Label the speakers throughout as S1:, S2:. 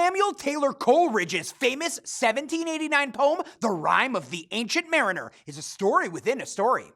S1: Samuel Taylor Coleridge's famous 1789 poem, The Rime of the Ancient Mariner, is a story within a story.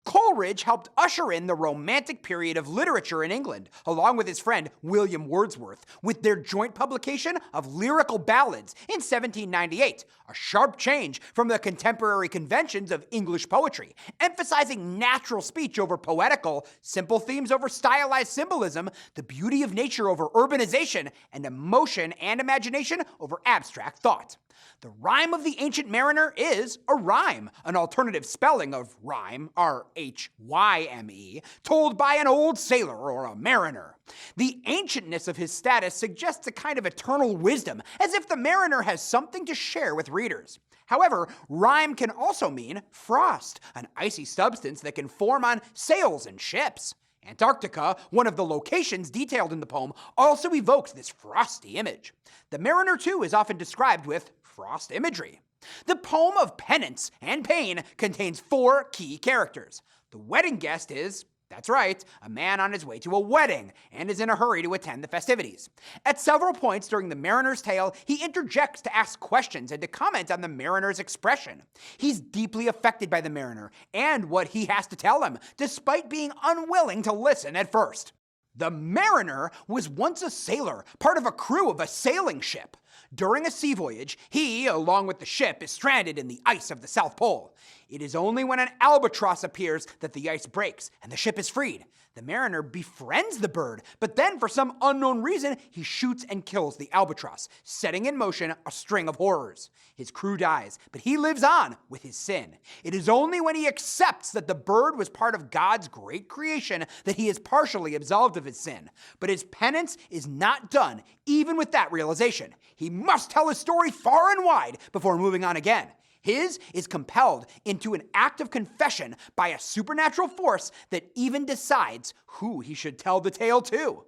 S1: Coleridge helped usher in the Romantic period of literature in England, along with his friend William Wordsworth, with their joint publication of lyrical ballads in 1798, a sharp change from the contemporary conventions of English poetry, emphasizing natural speech over poetical, simple themes over stylized symbolism, the beauty of nature over urbanization, and emotion and imagination over abstract thought. The Rime of the Ancient Mariner is a rhyme, an alternative spelling of rhyme, R-H-Y-M-E, told by an old sailor or a mariner. The ancientness of his status suggests a kind of eternal wisdom, as if the mariner has something to share with readers. However, rime can also mean frost, an icy substance that can form on sails and ships. Antarctica, one of the locations detailed in the poem, also evokes this frosty image. The mariner, too, is often described with frost imagery. The poem of penance and pain contains 4 key characters. The wedding guest is, that's right, a man on his way to a wedding and is in a hurry to attend the festivities. At several points during the mariner's tale, he interjects to ask questions and to comment on the mariner's expression. He's deeply affected by the mariner and what he has to tell him, despite being unwilling to listen at first. The mariner was once a sailor, part of a crew of a sailing ship. During a sea voyage, he, along with the ship, is stranded in the ice of the South Pole. It is only when an albatross appears that the ice breaks and the ship is freed. The mariner befriends the bird, but then for some unknown reason, he shoots and kills the albatross, setting in motion a string of horrors. His crew dies, but he lives on with his sin. It is only when he accepts that the bird was part of God's great creation that he is partially absolved of his sin. But his penance is not done, even with that realization. He must tell his story far and wide before moving on again. His is compelled into an act of confession by a supernatural force that even decides who he should tell the tale to.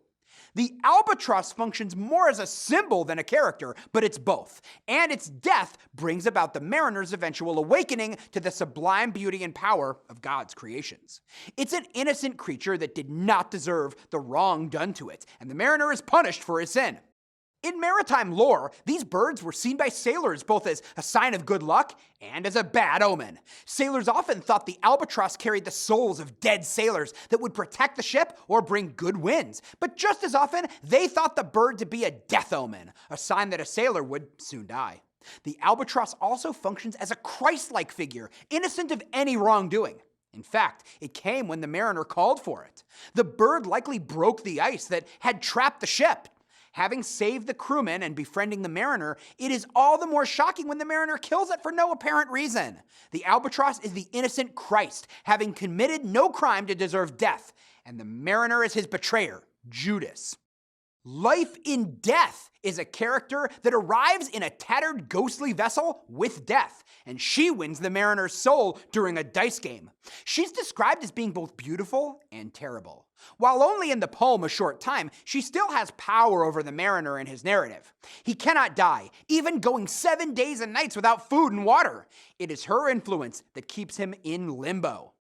S1: The albatross functions more as a symbol than a character, but it's both, and its death brings about the mariner's eventual awakening to the sublime beauty and power of God's creations. It's an innocent creature that did not deserve the wrong done to it, and the mariner is punished for his sin. In maritime lore, these birds were seen by sailors both as a sign of good luck and as a bad omen. Sailors often thought the albatross carried the souls of dead sailors that would protect the ship or bring good winds. But just as often, they thought the bird to be a death omen, a sign that a sailor would soon die. The albatross also functions as a Christ-like figure, innocent of any wrongdoing. In fact, it came when the mariner called for it. The bird likely broke the ice that had trapped the ship. Having saved the crewman and befriending the mariner, it is all the more shocking when the mariner kills it for no apparent reason. The albatross is the innocent Christ, having committed no crime to deserve death, and the mariner is his betrayer, Judas. Life in Death is a character that arrives in a tattered, ghostly vessel with death, and she wins the mariner's soul during a dice game. She's described as being both beautiful and terrible. While only in the poem a short time, she still has power over the mariner in his narrative. He cannot die, even going 7 days and nights without food and water. It is her influence that keeps him in limbo.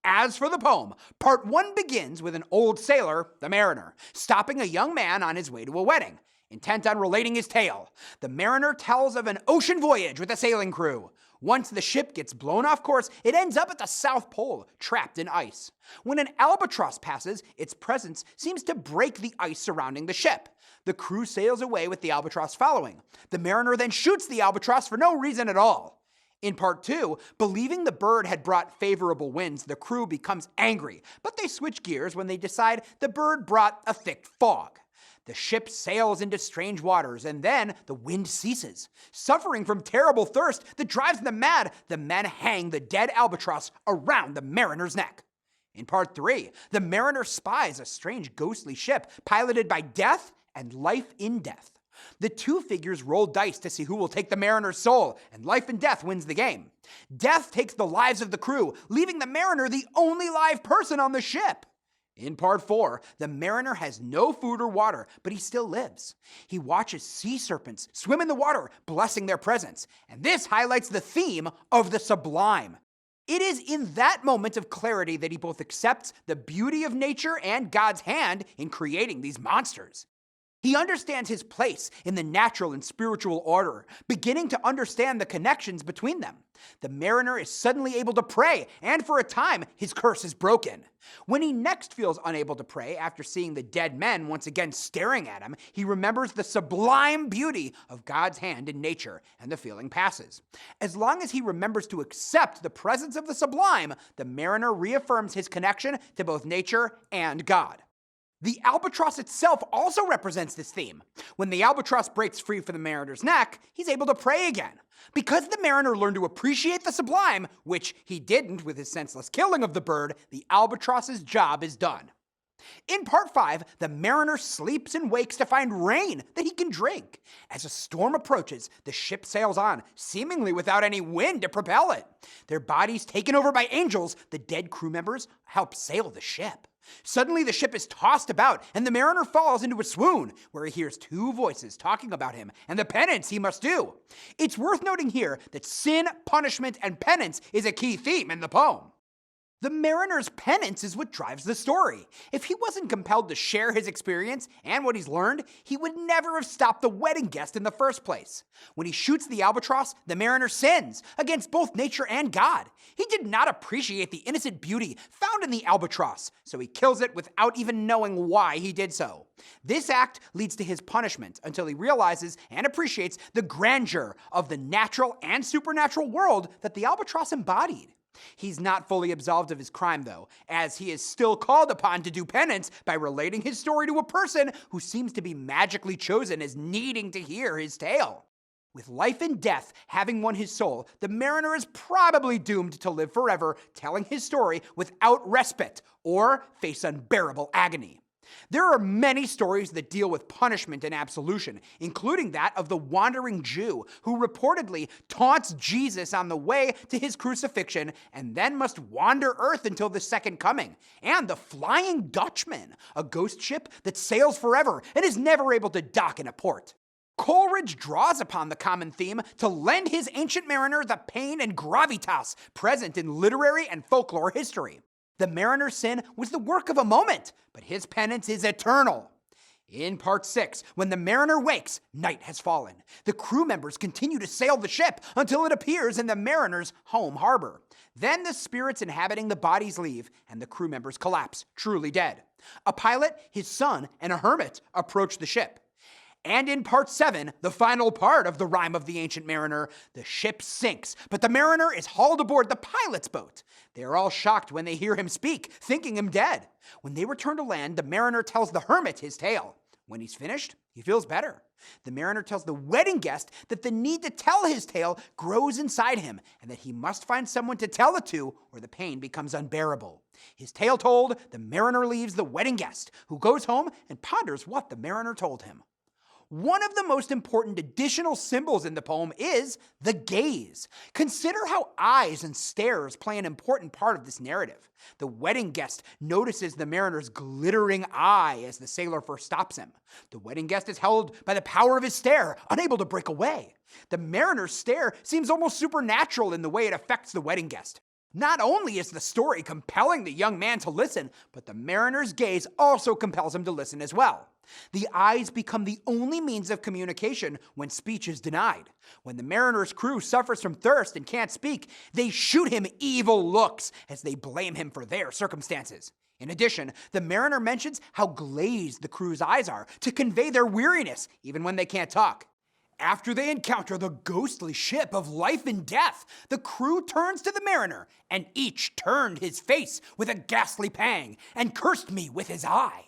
S1: As for the poem, part 1 begins with an old sailor, the mariner, stopping a young man on his way to a wedding, intent on relating his tale. The mariner tells of an ocean voyage with a sailing crew. Once the ship gets blown off course, it ends up at the South Pole, trapped in ice. When an albatross passes, its presence seems to break the ice surrounding the ship. The crew sails away with the albatross following. The mariner then shoots the albatross for no reason at all. In part 2, believing the bird had brought favorable winds, the crew becomes angry, but they switch gears when they decide the bird brought a thick fog. The ship sails into strange waters, and then the wind ceases. Suffering from terrible thirst that drives them mad, the men hang the dead albatross around the mariner's neck. In part 3, the mariner spies a strange ghostly ship piloted by Death and Life in Death. The two figures roll dice to see who will take the mariner's soul, and Life and Death wins the game. Death takes the lives of the crew, leaving the mariner the only live person on the ship. In part 4, the mariner has no food or water, but he still lives. He watches sea serpents swim in the water, blessing their presence, and this highlights the theme of the sublime. It is in that moment of clarity that he both accepts the beauty of nature and God's hand in creating these monsters. He understands his place in the natural and spiritual order, beginning to understand the connections between them. The mariner is suddenly able to pray, and for a time, his curse is broken. When he next feels unable to pray after seeing the dead men once again staring at him, he remembers the sublime beauty of God's hand in nature, and the feeling passes. As long as he remembers to accept the presence of the sublime, the mariner reaffirms his connection to both nature and God. The albatross itself also represents this theme. When the albatross breaks free from the mariner's neck, he's able to pray again. Because the mariner learned to appreciate the sublime, which he didn't with his senseless killing of the bird, the albatross's job is done. In part 5, the mariner sleeps and wakes to find rain that he can drink. As a storm approaches, the ship sails on, seemingly without any wind to propel it. Their bodies taken over by angels, the dead crew members help sail the ship. Suddenly, the ship is tossed about, and the mariner falls into a swoon, where he hears two voices talking about him and the penance he must do. It's worth noting here that sin, punishment, and penance is a key theme in the poem. The mariner's penance is what drives the story. If he wasn't compelled to share his experience and what he's learned, he would never have stopped the wedding guest in the first place. When he shoots the albatross, the mariner sins against both nature and God. He did not appreciate the innocent beauty found in the albatross, so he kills it without even knowing why he did so. This act leads to his punishment until he realizes and appreciates the grandeur of the natural and supernatural world that the albatross embodied. He's not fully absolved of his crime, though, as he is still called upon to do penance by relating his story to a person who seems to be magically chosen as needing to hear his tale. With life and death having won his soul, the mariner is probably doomed to live forever telling his story without respite or face unbearable agony. There are many stories that deal with punishment and absolution, including that of the wandering Jew who reportedly taunts Jesus on the way to his crucifixion and then must wander Earth until the second coming, and the Flying Dutchman, a ghost ship that sails forever and is never able to dock in a port. Coleridge draws upon the common theme to lend his Ancient Mariner the pain and gravitas present in literary and folklore history. The mariner's sin was the work of a moment, but his penance is eternal. In part 6, when the mariner wakes, night has fallen. The crew members continue to sail the ship until it appears in the mariner's home harbor. Then the spirits inhabiting the bodies leave, and the crew members collapse, truly dead. A pilot, his son, and a hermit approach the ship. And in part 7, the final part of the Rime of the Ancient Mariner, the ship sinks, but the mariner is hauled aboard the pilot's boat. They are all shocked when they hear him speak, thinking him dead. When they return to land, the mariner tells the hermit his tale. When he's finished, he feels better. The mariner tells the wedding guest that the need to tell his tale grows inside him, and that he must find someone to tell it to, or the pain becomes unbearable. His tale told, the mariner leaves the wedding guest, who goes home and ponders what the mariner told him. One of the most important additional symbols in the poem is the gaze. Consider how eyes and stares play an important part of this narrative. The wedding guest notices the mariner's glittering eye as the sailor first stops him. The wedding guest is held by the power of his stare, unable to break away. The mariner's stare seems almost supernatural in the way it affects the wedding guest. Not only is the story compelling the young man to listen, but the mariner's gaze also compels him to listen as well. The eyes become the only means of communication when speech is denied. When the mariner's crew suffers from thirst and can't speak, they shoot him evil looks as they blame him for their circumstances. In addition, the mariner mentions how glazed the crew's eyes are to convey their weariness, even when they can't talk. After they encounter the ghostly ship of life and death, the crew turns to the mariner, and each turned his face with a ghastly pang and cursed me with his eye.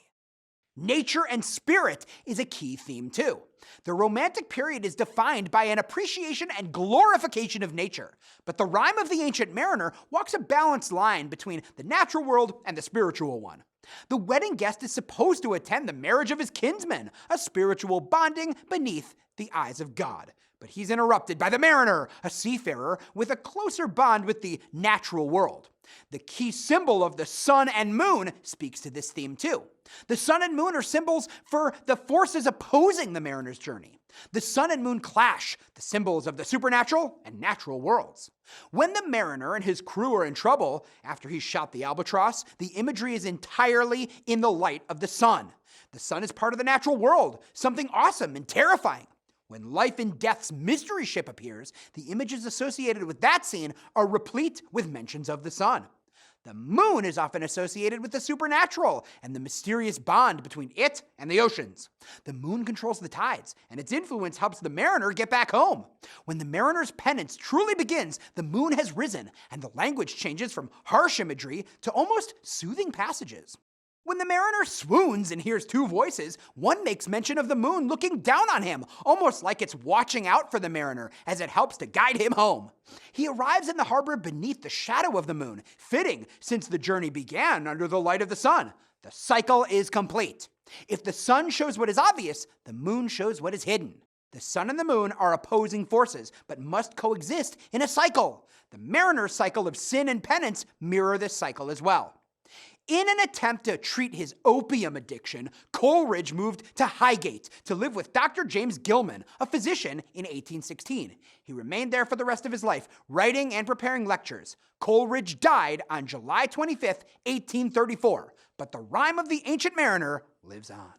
S1: Nature and spirit is a key theme too. The Romantic period is defined by an appreciation and glorification of nature, but the Rime of the Ancient Mariner walks a balanced line between the natural world and the spiritual one. The wedding guest is supposed to attend the marriage of his kinsman, a spiritual bonding beneath the eyes of God. But he's interrupted by the mariner, a seafarer with a closer bond with the natural world. The key symbol of the sun and moon speaks to this theme too. The sun and moon are symbols for the forces opposing the mariner's journey. The sun and moon clash, the symbols of the supernatural and natural worlds. When the mariner and his crew are in trouble, after he's shot the albatross, the imagery is entirely in the light of the sun. The sun is part of the natural world, something awesome and terrifying. When Life and Death's mystery ship appears, the images associated with that scene are replete with mentions of the sun. The moon is often associated with the supernatural and the mysterious bond between it and the oceans. The moon controls the tides, and its influence helps the mariner get back home. When the mariner's penance truly begins, the moon has risen, and the language changes from harsh imagery to almost soothing passages. When the mariner swoons and hears two voices, one makes mention of the moon looking down on him, almost like it's watching out for the mariner as it helps to guide him home. He arrives in the harbor beneath the shadow of the moon, fitting since the journey began under the light of the sun. The cycle is complete. If the sun shows what is obvious, the moon shows what is hidden. The sun and the moon are opposing forces, but must coexist in a cycle. The mariner's cycle of sin and penance mirror this cycle as well. In an attempt to treat his opium addiction, Coleridge moved to Highgate to live with Dr. James Gilman, a physician, in 1816. He remained there for the rest of his life, writing and preparing lectures. Coleridge died on July 25, 1834, but the rime of the Ancient Mariner lives on.